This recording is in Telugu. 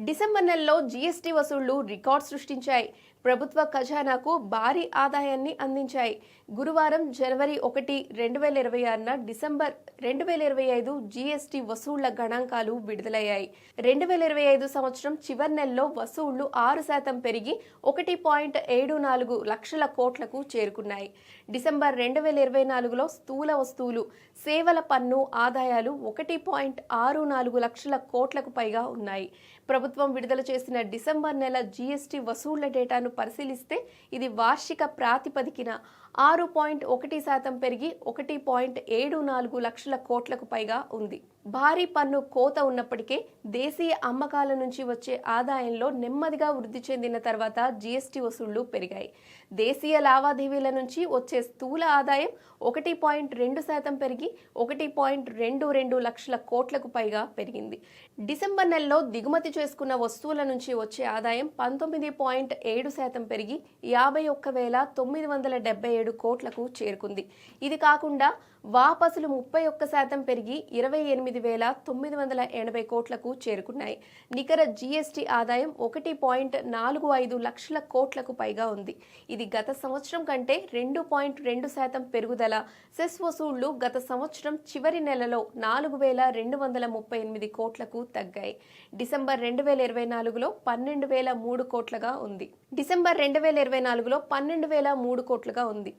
డిసెంబర్ నెలలో జీఎస్టీ వసూళ్లు రికార్డ్ సృష్టించాయి. ప్రభుత్వ ఖజానాకు భారీ ఆదాయాన్ని అందించాయి. గురువారం జనవరి 1, 2026న డిసెంబర్ 2025 జీఎస్టీ వసూళ్ల గణాంకాలు విడుదలయ్యాయి. 2025 సంవత్సరం చివరి నెలలో వసూళ్లు 6% పెరిగి 1.74 లక్షల కోట్లకు చేరుకున్నాయి. డిసెంబర్ 2024లో స్థూల వస్తువులు, సేవల పన్ను ఆదాయాలు 1.64 లక్షల కోట్లకు పైగా ఉన్నాయి. ప్రభుత్వం విడుదల చేసిన డిసెంబర్ నెల జీఎస్టీ వసూళ్ల డేటాను పరిశీలిస్తే ఇది వార్షిక ప్రాతిపదికన 6.1% పెరిగి 1.74 లక్షల కోట్లకు పైగా ఉంది. భారీ పన్ను కోత ఉన్నప్పటికే దేశీయ అమ్మకాల నుంచి వచ్చే ఆదాయంలో నెమ్మదిగా వృద్ధి చెందిన తర్వాత జీఎస్టీ వసూళ్లు పెరిగాయి. దేశీయ లావాదేవీల నుంచి వచ్చే స్థూల ఆదాయం 1.2% పెరిగి 1.22 లక్షల కోట్లకు పైగా పెరిగింది. డిసెంబర్ నెలలో దిగుమతి చేసుకున్న వస్తువుల నుంచి వచ్చే ఆదాయం 19.7% పెరిగి 51,977 కోట్లకు చేరుకుంది. ఇది కాకుండా వాపసులు 31% పెరిగి 28,980 కోట్లకు చేరుకున్నాయి. నికర జీఎస్టీ ఆదాయం 1.45 లక్షల కోట్లకు పైగా ఉంది. ఇది గత సంవత్సరం కంటే 2.2% పెరుగుదల. సెస్ వసూళ్లు గత సంవత్సరం చివరి నెలలో 4,238 కోట్లకు తగ్గాయి. డిసెంబర్ 2024లో 12,003 కోట్లుగా ఉంది.